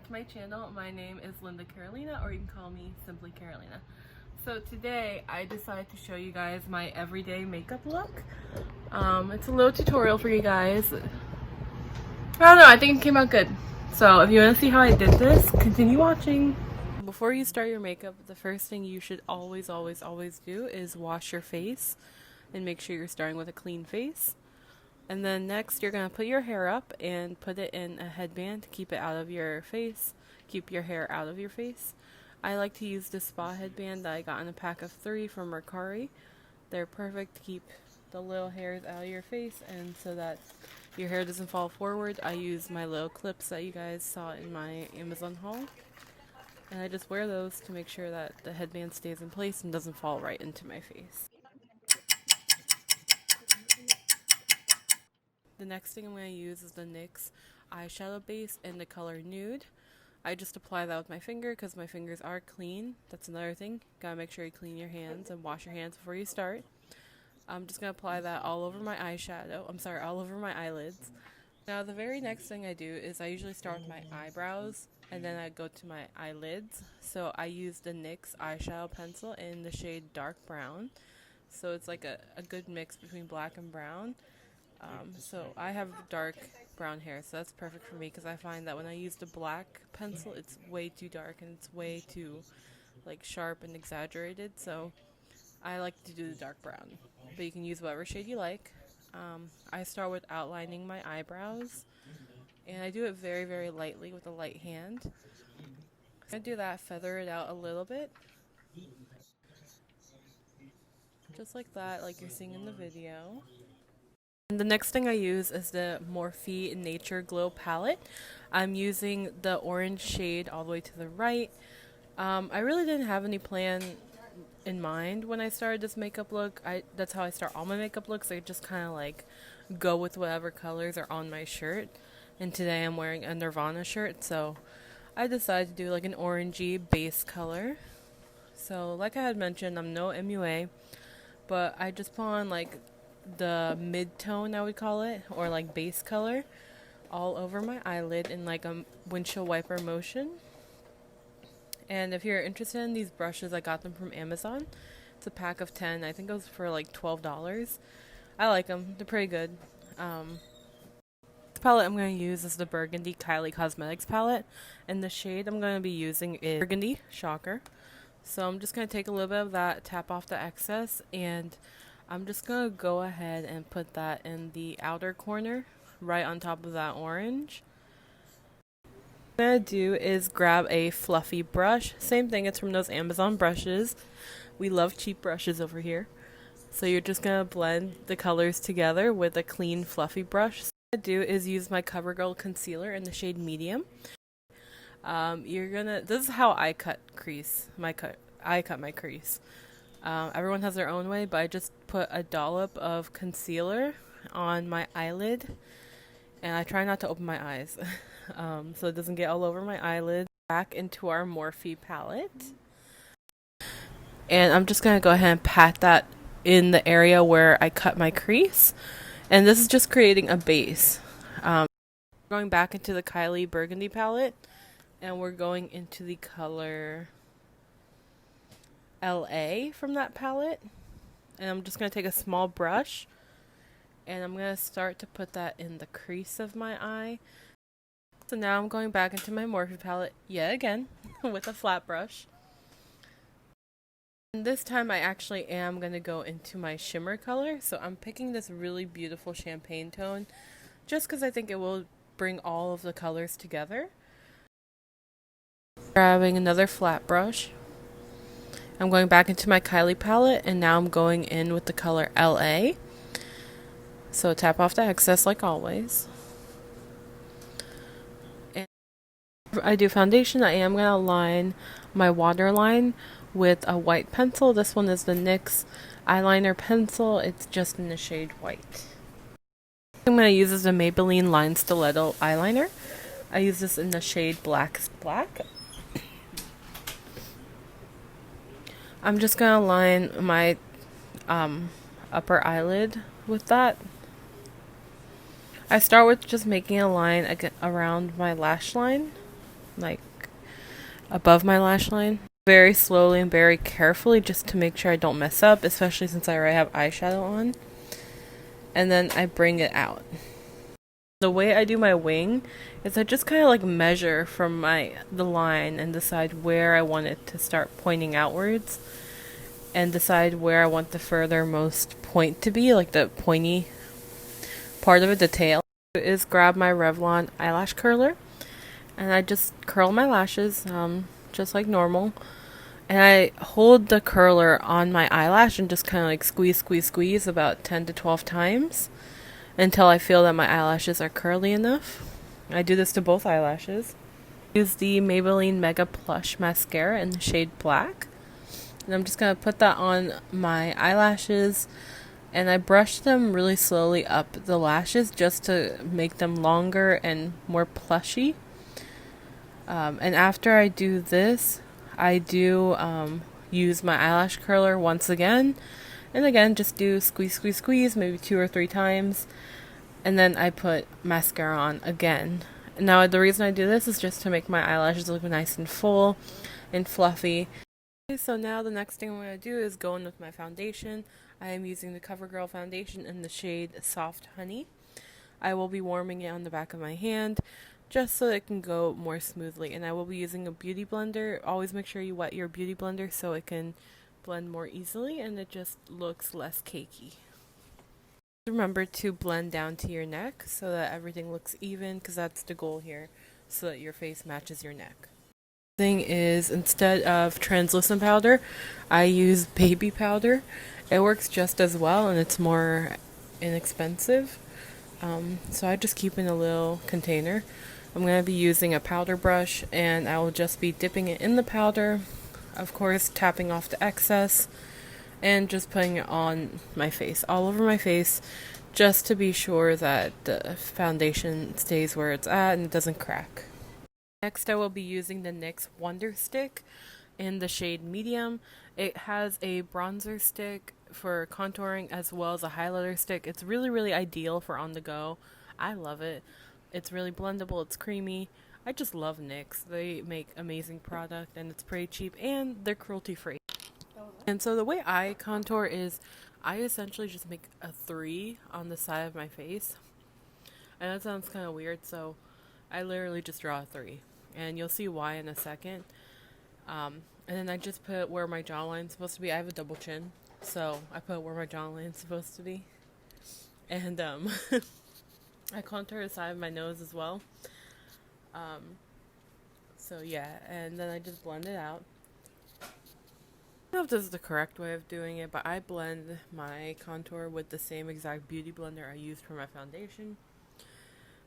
to my channel. My name is Linda Carolina, or you can call me simply Carolina. So today I decided to show you guys my everyday makeup look. It's a little tutorial for you guys. I don't know, I think it came out good. So if you want to see how I did this, continue watching. Before you start your makeup, the first thing you should always do is wash your face and make sure you're starting with a clean face. And then next you're going to put your hair up and put it in a headband to keep it out of your face. Keep your hair out of your face. I like to use this spa headband that I got in a pack of 3 from Mercari. They're perfect to keep the little hairs out of your face and so that your hair doesn't fall forward. I use my little clips that you guys saw in my Amazon haul. And I just wear those to make sure that the headband stays in place and doesn't fall right into my face. The next thing I'm going to use is the NYX eyeshadow base in the color Nude. I just apply that with my finger because my fingers are clean. That's another thing. Gotta make sure you clean your hands and wash your hands before you start. I'm just going to apply that all over my all over my eyelids. Now the very next thing I do is I usually start with my eyebrows and then I go to my eyelids. So I use the NYX eyeshadow pencil in the shade Dark Brown. So it's like a good mix between black and brown. So I have dark brown hair, so that's perfect for me because I find that when I use the black pencil, it's way too dark and it's way too like sharp and exaggerated. So I like to do the dark brown, but you can use whatever shade you like. I start with outlining my eyebrows, and I do it very lightly with a light hand. I do that, feather it out a little bit, just like that, like you're seeing in the video. And the next thing I use is the Morphe Nature Glow palette. I'm using the orange shade all the way to the right. I really didn't have any plan in mind when I started this makeup look. That's how I start all my makeup looks. I just kind of like go with whatever colors are on my shirt. And today I'm wearing a Nirvana shirt, so I decided to do like an orangey base color. So like I had mentioned, I'm no MUA, but I just put on like the mid-tone, I would call it, or like base color all over my eyelid in like a windshield wiper motion. And if you're interested in these brushes, I got them from Amazon. It's a pack of 10. I think it was for like $12. I like them. They're pretty good. The palette I'm going to use is the Burgundy Kylie Cosmetics palette, and the shade I'm going to be using is Burgundy. Shocker. So I'm just going to take a little bit of that, tap off the excess, and I'm just going to go ahead and put that in the outer corner right on top of that orange. What I'm going to do is grab a fluffy brush. Same thing, it's from those Amazon brushes. We love cheap brushes over here. So you're just going to blend the colors together with a clean fluffy brush. So what I'm going to do is use my Covergirl concealer in the shade Medium. This is how I cut my crease. Everyone has their own way, but I just put a dollop of concealer on my eyelid, and I try not to open my eyes so it doesn't get all over my eyelid. Back into our Morphe palette, and I'm just going to go ahead and pat that in the area where I cut my crease, and this is just creating a base. Going back into the Kylie Burgundy palette, and we're going into the color LA from that palette, and I'm just going to take a small brush and I'm going to start to put that in the crease of my eye. So now I'm going back into my Morphe palette yet again with a flat brush, and this time I actually am going to go into my shimmer color. So I'm picking this really beautiful champagne tone just because I think it will bring all of the colors together. Grabbing another flat brush, I'm going back into my Kylie palette, and now I'm going in with the color LA. So tap off the excess like always. And if I do foundation, I am going to line my waterline with a white pencil. This one is the NYX eyeliner pencil. It's just in the shade white. I'm going to use is the Maybelline Line Stiletto Eyeliner. I use this in the shade Blackest Black. I'm just going to line my upper eyelid with that. I start with just making a line around my lash line. like above my lash line. Very slowly and very carefully just to make sure I don't mess up, especially since I already have eyeshadow on. And then I bring it out. The way I do my wing is I just kind of like measure from the line and decide where I want it to start pointing outwards, and decide where I want the furthermost point to be, like the pointy part of it, the tail. Is grab my Revlon eyelash curler and I just curl my lashes just like normal, and I hold the curler on my eyelash and just kind of like squeeze about 10 to 12 times until I feel that my eyelashes are curly enough. I do this to both eyelashes. Use the Maybelline Mega Plush Mascara in the shade Black. And I'm just going to put that on my eyelashes, and I brush them really slowly up the lashes just to make them longer and more plushy. And after I do this, I do use my eyelash curler once again. And again, just do squeeze, maybe 2 or 3 times. And then I put mascara on again. Now, the reason I do this is just to make my eyelashes look nice and full and fluffy. Okay, so now the next thing I'm going to do is go in with my foundation. I am using the Covergirl foundation in the shade Soft Honey. I will be warming it on the back of my hand just so it can go more smoothly. And I will be using a beauty blender. Always make sure you wet your beauty blender so it can blend more easily and it just looks less cakey. Remember to blend down to your neck so that everything looks even, because that's the goal here, so that your face matches your neck. Thing is, instead of translucent powder, I use baby powder. It works just as well and it's more inexpensive. So I just keep in a little container. I'm going to be using a powder brush and I will just be dipping it in the powder, of course tapping off the excess, and just putting it on my face, all over my face, just to be sure that the foundation stays where it's at and it doesn't crack. Next, I will be using the NYX Wonderstick in the shade Medium. It has a bronzer stick for contouring as well as a highlighter stick. It's really ideal for on the go. I love it. It's really blendable, it's creamy. I just love NYX. They make amazing product and it's pretty cheap and they're cruelty free. And so the way I contour is I essentially just make a 3 on the side of my face. And that sounds kind of weird, so I literally just draw a 3. And you'll see why in a second. And then I just put where my jawline's supposed to be. I have a double chin, so I put where my jawline's supposed to be. And I contour the side of my nose as well. So yeah, and then I just blend it out. I don't know if this is the correct way of doing it, but I blend my contour with the same exact beauty blender I used for my foundation.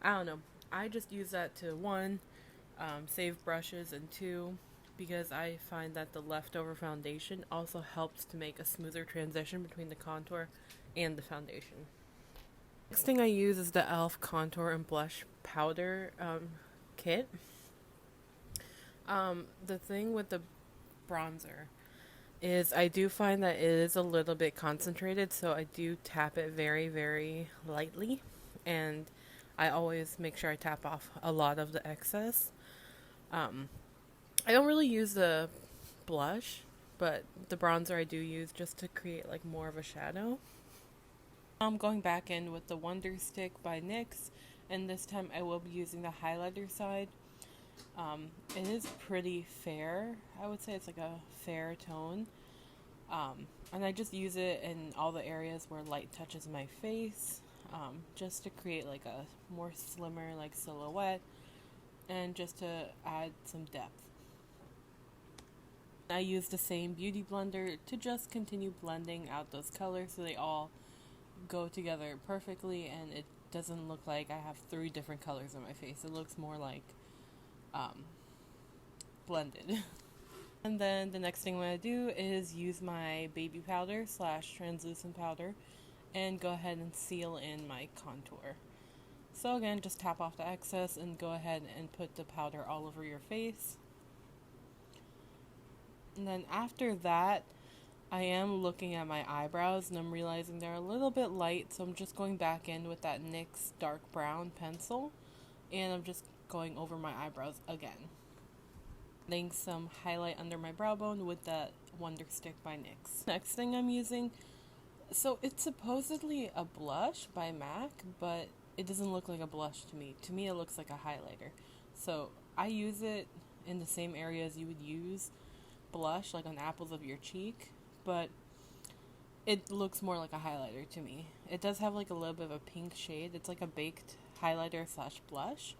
I don't know. I just use that to, 1, save brushes, and 2, because I find that the leftover foundation also helps to make a smoother transition between the contour and the foundation. Next thing I use is the e.l.f. Contour and Blush Powder kit. The thing with the bronzer is I do find that it is a little bit concentrated, so I do tap it very lightly, and I always make sure I tap off a lot of the excess. I don't really use the blush, but the bronzer I do use just to create like more of a shadow. I'm going back in with the Wonderstick by NYX, and this time I will be using the highlighter side. It is pretty fair. I would say it's like a fair tone. And I just use it in all the areas where light touches my face, just to create like a more slimmer like silhouette and just to add some depth. I use the same beauty blender to just continue blending out those colors so they all go together perfectly and it doesn't look like I have 3 different colors on my face. It looks more like blended. And then the next thing I'm going to do is use my baby powder / translucent powder and go ahead and seal in my contour. So again, just tap off the excess and go ahead and put the powder all over your face. And then after that, I am looking at my eyebrows and I'm realizing they're a little bit light, so I'm just going back in with that NYX dark brown pencil and I'm just going over my eyebrows again. Adding some highlight under my brow bone with that Wonderstick by NYX. Next thing I'm using, so it's supposedly a blush by MAC, but it doesn't look like a blush to me. To me, it looks like a highlighter. So I use it in the same areas you would use blush, like on apples of your cheek, but it looks more like a highlighter to me. It does have like a little bit of a pink shade. It's like a baked highlighter slash blush.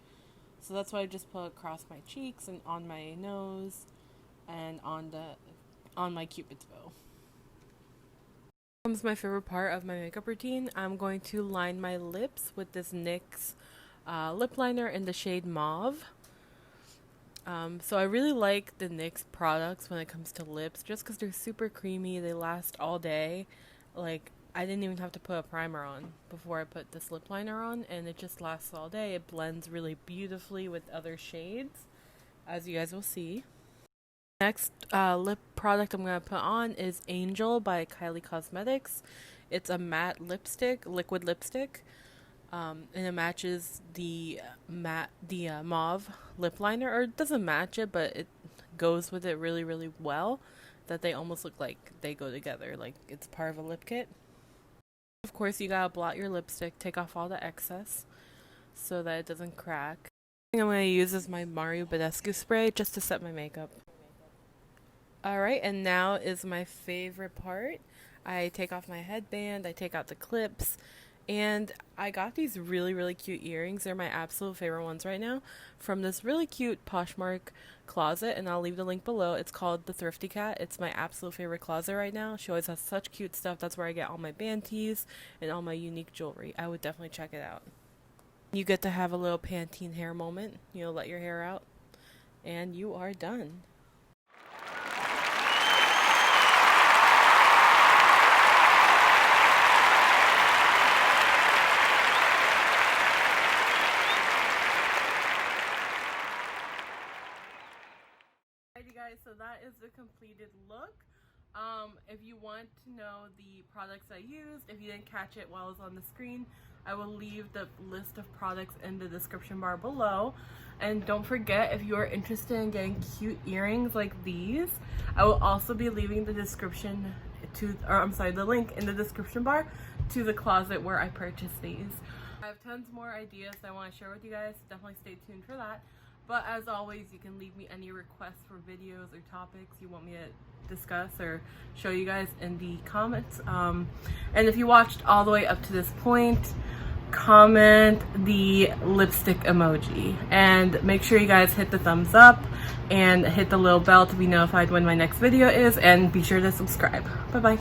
So that's why I just put across my cheeks and on my nose and on my Cupid's bow. Comes my favorite part of my makeup routine. I'm going to line my lips with this NYX lip liner in the shade Mauve. So I really like the NYX products when it comes to lips, just because they're super creamy. They last all day. Like, I didn't even have to put a primer on before I put this lip liner on, and it just lasts all day. It blends really beautifully with other shades, as you guys will see. Next lip product I'm going to put on is Angel by Kylie Cosmetics. It's a matte lipstick, liquid lipstick, and it matches the mauve lip liner, or it doesn't match it, but it goes with it really, really well, that they almost look like they go together, like it's part of a lip kit. Of course, you gotta blot your lipstick, take off all the excess so that it doesn't crack. The thing I'm going to use is my Bedescu spray just to set my makeup. Alright, and now is my favorite part. I take off my headband, I take out the clips, and I got these really, really cute earrings. They're my absolute favorite ones right now from this really cute Poshmark closet, and I'll leave the link below. It's called the Thrifty Cat. It's my absolute favorite closet right now. She always has such cute stuff. That's where I get all my band tees and all my unique jewelry. I would definitely check it out. You get to have a little Pantene hair moment. You know, let your hair out, and you are done. You guys, so that is the completed look. If you want to know the products I used, if you didn't catch it while it was on the screen, I will leave the list of products in the description bar below. And don't forget, if you are interested in getting cute earrings like these, I will also be leaving the description the link in the description bar to the closet where I purchased these. I have tons more ideas that I want to share with you guys. Definitely stay tuned for that. But as always, you can leave me any requests for videos or topics you want me to discuss or show you guys in the comments. And if you watched all the way up to this point, comment the lipstick emoji. And make sure you guys hit the thumbs up and hit the little bell to be notified when my next video is. And be sure to subscribe. Bye-bye.